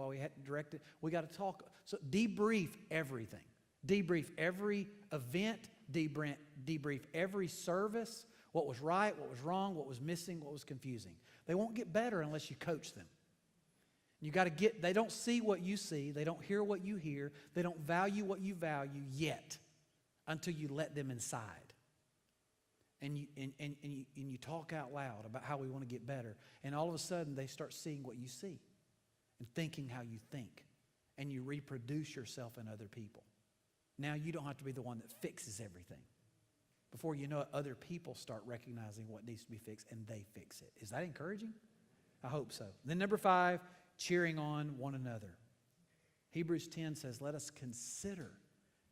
we had to direct it. We got to talk. So debrief everything. Debrief every event. Debrief every service. What was right, what was wrong, what was missing, what was confusing. They won't get better unless you coach them. You got to they don't see what you see. They don't hear what you hear. They don't value what you value yet until you let them inside. And you talk out loud about how we want to get better. And all of a sudden, they start seeing what you see and thinking how you think. And you reproduce yourself in other people. Now you don't have to be the one that fixes everything. Before you know it, other people start recognizing what needs to be fixed, and they fix it. Is that encouraging? I hope so. Then number 5, cheering on one another. Hebrews 10 says, let us consider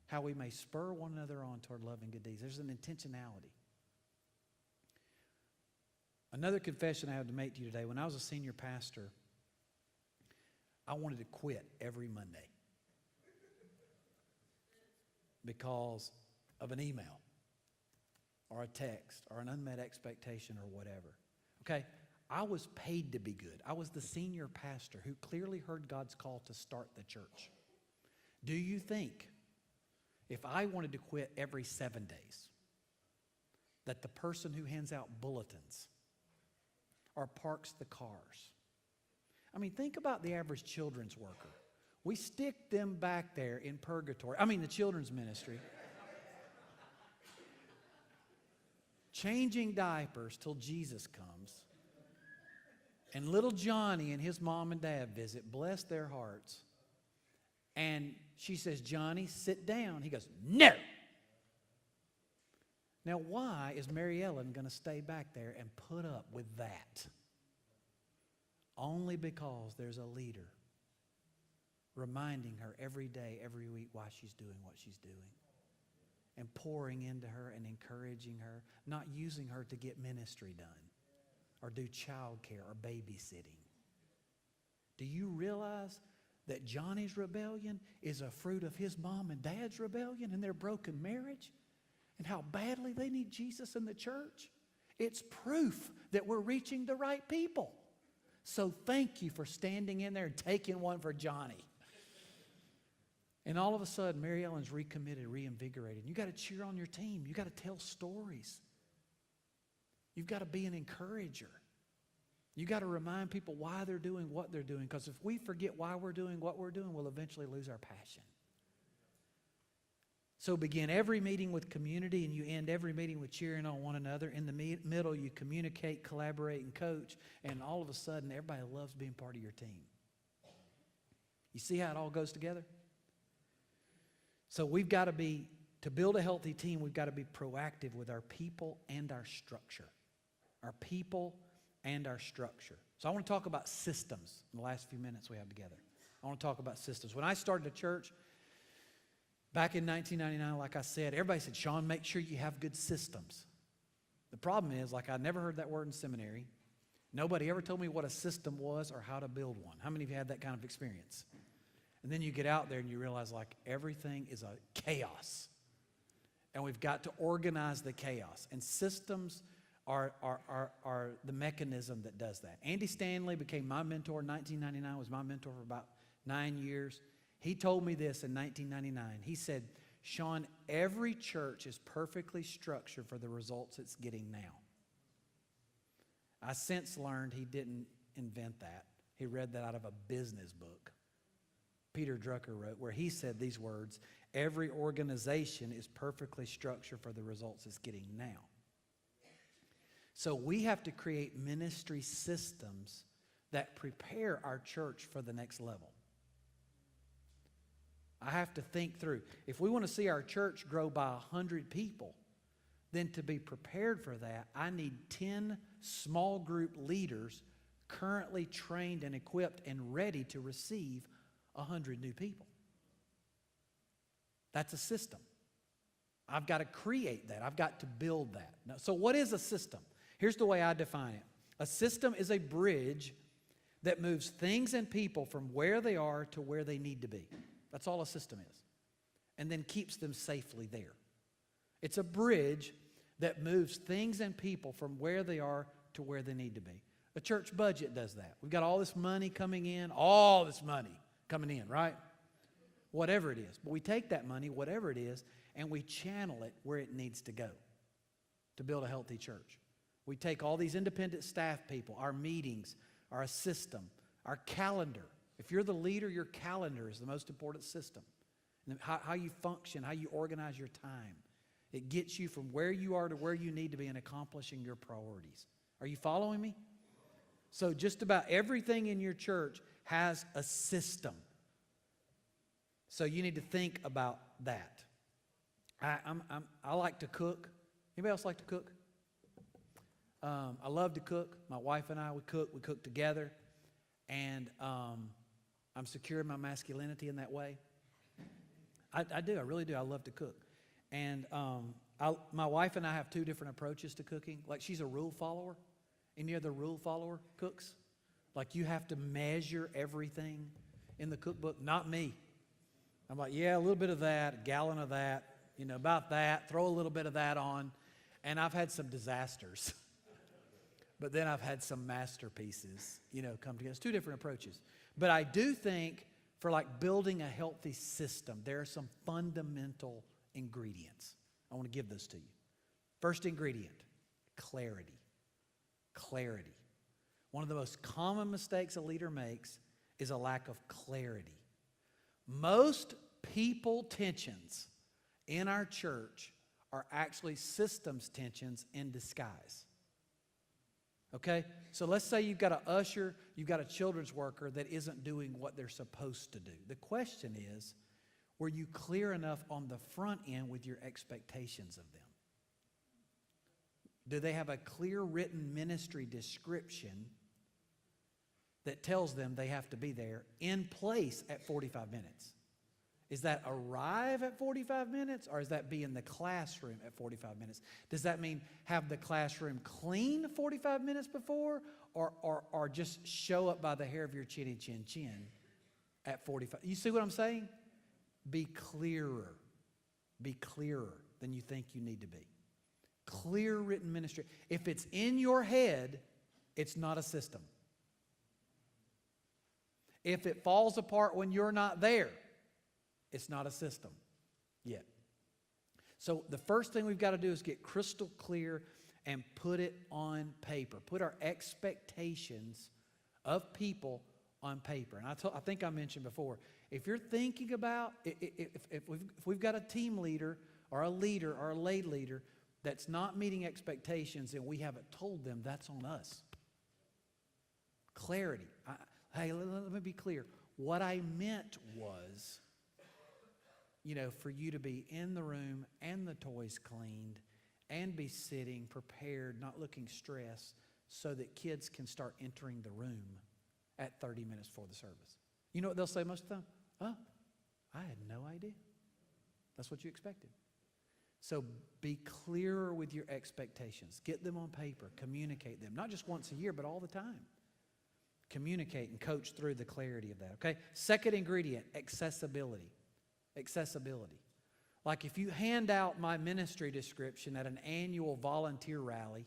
how we may spur one another on toward love and good deeds. There's an intentionality. Another confession I have to make to you today. When I was a senior pastor, I wanted to quit every Monday because of an email or a text or an unmet expectation or whatever. Okay? I was paid to be good. I was the senior pastor who clearly heard God's call to start the church. Do you think if I wanted to quit every 7 days, that the person who hands out bulletins or parks the cars, I mean, think about the average children's worker. We stick them back there in purgatory. I mean, the children's ministry. Changing diapers till Jesus comes. And little Johnny and his mom and dad visit, bless their hearts. And she says, Johnny, sit down. He goes, no. Now, why is Mary Ellen going to stay back there and put up with that? Only because there's a leader reminding her every day, every week, why she's doing what she's doing. And pouring into her and encouraging her, not using her to get ministry done. or do childcare or babysitting. Do you realize that Johnny's rebellion is a fruit of his mom and dad's rebellion and their broken marriage? And how badly they need Jesus in the church? It's proof that we're reaching the right people. So thank you for standing in there and taking one for Johnny. And all of a sudden, Mary Ellen's recommitted, reinvigorated. You got to cheer on your team. You got to tell stories. You've got to be an encourager. You got to remind people why they're doing what they're doing. Because if we forget why we're doing what we're doing, we'll eventually lose our passion. So begin every meeting with community, and you end every meeting with cheering on one another. In the middle, you communicate, collaborate, and coach. And all of a sudden, everybody loves being part of your team. You see how it all goes together? So we've got to be, to build a healthy team, we've got to be proactive with our people and our structure. Our people and our structure. So I want to talk about systems in the last few minutes we have together. I want to talk about systems. When I started a church back in 1999, like I said, everybody said, Sean, make sure you have good systems. The problem is, like, I never heard that word in seminary. Nobody ever told me what a system was or how to build one. How many of you had that kind of experience? And then you get out there and you realize, like, everything is a chaos. And we've got to organize the chaos. And systems are the mechanism that does that. Andy Stanley became my mentor in 1999, was my mentor for about 9 years. He told me this in 1999. He said, Sean, every church is perfectly structured for the results it's getting now. I since learned he didn't invent that. He read that out of a business book Peter Drucker wrote, where he said these words, every organization is perfectly structured for the results it's getting now. So we have to create ministry systems that prepare our church for the next level. I have to think through. If we want to see our church grow by 100 people, then to be prepared for that, I need 10 small group leaders currently trained and equipped and ready to receive 100 new people. That's a system. I've got to create that. I've got to build that. Now, so what is a system? Here's the way I define it. A system is a bridge that moves things and people from where they are to where they need to be. That's all a system is. And then keeps them safely there. It's a bridge that moves things and people from where they are to where they need to be. A church budget does that. We've got all this money coming in, all this money coming in, right? Whatever it is. But we take that money, whatever it is, and we channel it where it needs to go to build a healthy church. We take all these independent staff people, our meetings, our system, our calendar. If you're the leader, your calendar is the most important system. And how you function, how you organize your time. It gets you from where you are to where you need to be in accomplishing your priorities. Are you following me? So just about everything in your church has a system. So you need to think about that. I like to cook. Anybody else like to cook? I love to cook. My wife and I, we cook together. And I'm secure in my masculinity in that way. I do, I really do. I love to cook. And my wife and I have two different approaches to cooking. Like, she's a rule follower. Any other rule follower cooks? Like, you have to measure everything in the cookbook. Not me. I'm like, yeah, a little bit of that, a gallon of that, about that, throw a little bit of that on. And I've had some disasters. But then I've had some masterpieces, come together. It's two different approaches. But I do think for like building a healthy system, there are some fundamental ingredients. I want to give those to you. First ingredient, clarity. Clarity. One of the most common mistakes a leader makes is a lack of clarity. Most people tensions in our church are actually systems tensions in disguise. Okay? So let's say you've got an usher, you've got a children's worker that isn't doing what they're supposed to do. The question is, were you clear enough on the front end with your expectations of them? Do they have a clear written ministry description that tells them they have to be there in place at 45 minutes? Is that arrive at 45 minutes, or is that be in the classroom at 45 minutes? Does that mean have the classroom clean 45 minutes before, or just show up by the hair of your chinny chin chin at 45? You see what I'm saying? Be clearer. Be clearer than you think you need to be. Clear written ministry. If it's in your head, it's not a system. If it falls apart when you're not there, it's not a system yet. So the first thing we've got to do is get crystal clear and put it on paper. Put our expectations of people on paper. And I think I mentioned before, if you're thinking about, if we've got a team leader or a leader or a lay leader that's not meeting expectations and we haven't told them, that's on us. Clarity. Hey, let me be clear. What I meant was, for you to be in the room and the toys cleaned and be sitting prepared, not looking stressed, so that kids can start entering the room at 30 minutes before the service. You know what they'll say most of the time? Oh, I had no idea. That's what you expected. So be clearer with your expectations. Get them on paper. Communicate them. Not just once a year, but all the time. Communicate and coach through the clarity of that, okay? Second ingredient, accessibility. Accessibility. Like if you hand out my ministry description at an annual volunteer rally,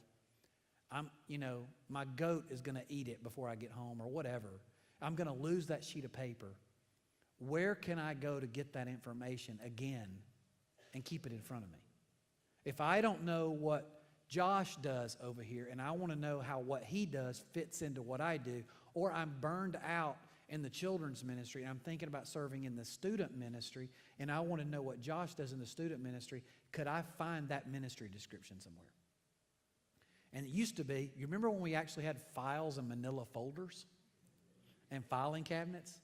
my goat is going to eat it before I get home or whatever. I'm going to lose that sheet of paper. Where can I go to get that information again and keep it in front of me? If I don't know what Josh does over here and I want to know how what he does fits into what I do, or I'm burned out in the children's ministry and I'm thinking about serving in the student ministry and I want to know what Josh does in the student ministry, could I find that ministry description somewhere? And it used to be, you remember when we actually had files and manila folders and filing cabinets?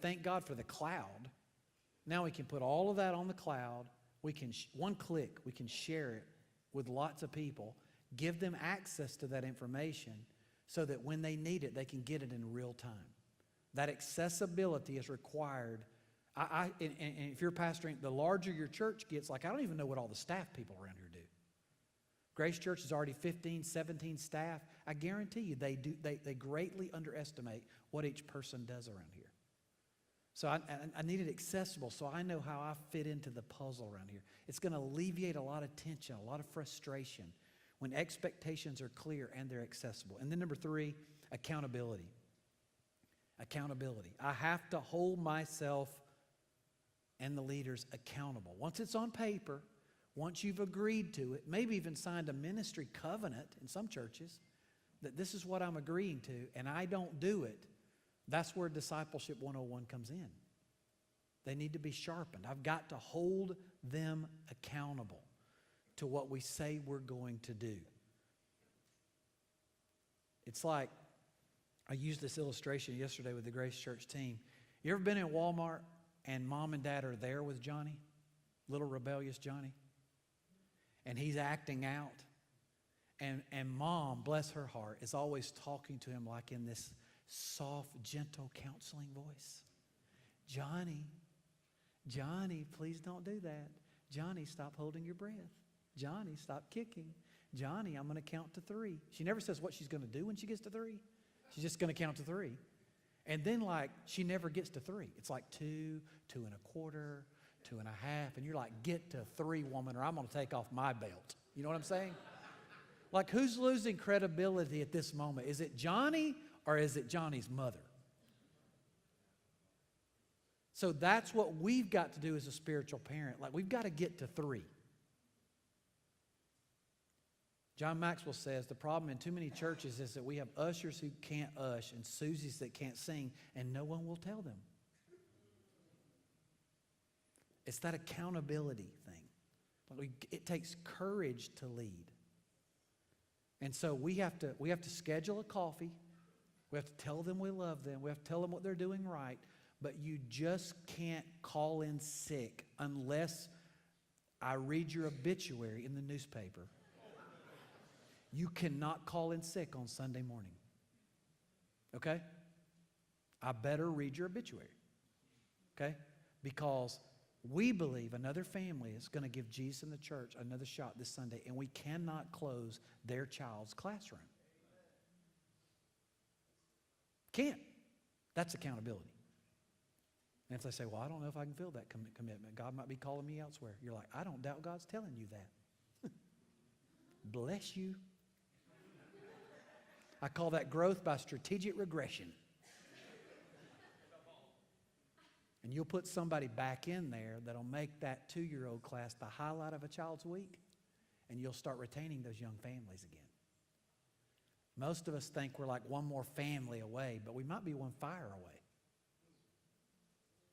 Thank God for the cloud. Now we can put all of that on the cloud. We can, one click, we can share it with lots of people, give them access to that information so that when they need it, they can get it in real time. That accessibility is required. And if you're pastoring, the larger your church gets, I don't even know what all the staff people around here do. Grace Church is already 15, 17 staff. I guarantee you they greatly underestimate what each person does around here. So I need it accessible so I know how I fit into the puzzle around here. It's going to alleviate a lot of tension, a lot of frustration when expectations are clear and they're accessible. And then number 3, accountability. Accountability. I have to hold myself and the leaders accountable. Once it's on paper, once you've agreed to it, maybe even signed a ministry covenant in some churches, that this is what I'm agreeing to, and I don't do it, that's where Discipleship 101 comes in. They need to be sharpened. I've got to hold them accountable to what we say we're going to do. It's like, I used this illustration yesterday with the Grace Church team. You ever been in Walmart and mom and dad are there with Johnny, little rebellious Johnny? And he's acting out. And mom, bless her heart, is always talking to him like in this soft, gentle, counseling voice. Johnny, please don't do that. Johnny, stop holding your breath. Johnny, stop kicking. Johnny, I'm going to count to 3. She never says what she's going to do when she gets to 3. She's just going to count to 3. And then she never gets to 3. It's like 2, 2 1/4, 2 1/2. And you're like, get to 3, woman, or I'm going to take off my belt. You know what I'm saying? Who's losing credibility at this moment? Is it Johnny or is it Johnny's mother? So that's what we've got to do as a spiritual parent. We've got to get to 3. John Maxwell says the problem in too many churches is that we have ushers who can't ush and Susies that can't sing, and no one will tell them. It's that accountability thing. It takes courage to lead. And so we have to schedule a coffee. We have to tell them we love them. We have to tell them what they're doing right. But you just can't call in sick unless I read your obituary in the newspaper. You cannot call in sick on Sunday morning. Okay? I better read your obituary. Okay? because we believe another family is going to give Jesus and the church another shot this Sunday, and we cannot close their child's classroom. Can't. That's accountability. And if they say, well, I don't know if I can feel that commitment. God might be calling me elsewhere. You're like, I don't doubt God's telling you that. Bless you. I call that growth by strategic regression. And you'll put somebody back in there that'll make that 2-year-old class the highlight of a child's week, and you'll start retaining those young families again. Most of us think we're like one more family away, but we might be one fire away.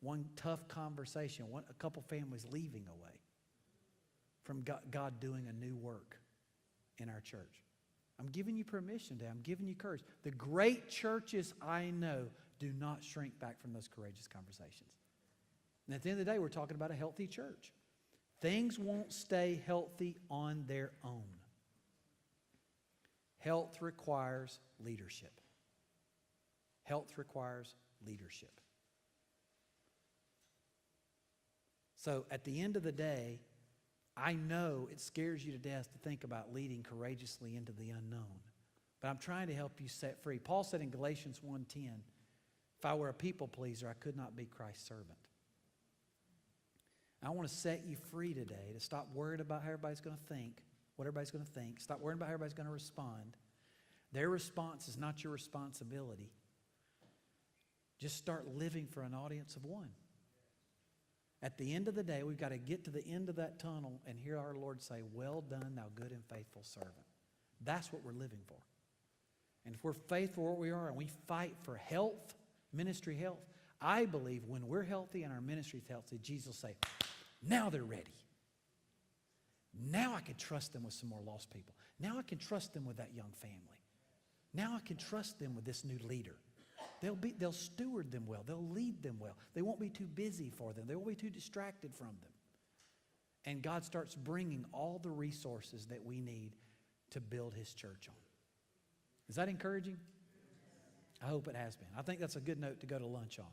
One tough conversation, a couple families leaving away from God doing a new work in our church. I'm giving you permission today. I'm giving you courage. The great churches I know do not shrink back from those courageous conversations. And at the end of the day, we're talking about a healthy church. Things won't stay healthy on their own. Health requires leadership. Health requires leadership. So at the end of the day, I know it scares you to death to think about leading courageously into the unknown. But I'm trying to help you set free. Paul said in Galatians 1:10, if I were a people pleaser, I could not be Christ's servant. I want to set you free today to stop worrying about how everybody's going to think, what everybody's going to think. Stop worrying about how everybody's going to respond. Their response is not your responsibility. Just start living for an audience of one. At the end of the day, we've got to get to the end of that tunnel and hear our Lord say, well done, thou good and faithful servant. That's what we're living for. And if we're faithful where we are and we fight for health, ministry health, I believe when we're healthy and our ministry is healthy, Jesus will say, now they're ready. Now I can trust them with some more lost people. Now I can trust them with that young family. Now I can trust them with this new leader. They'll steward them well. They'll lead them well. They won't be too busy for them. They won't be too distracted from them. And God starts bringing all the resources that we need to build His church on. Is that encouraging? I hope it has been. I think that's a good note to go to lunch on.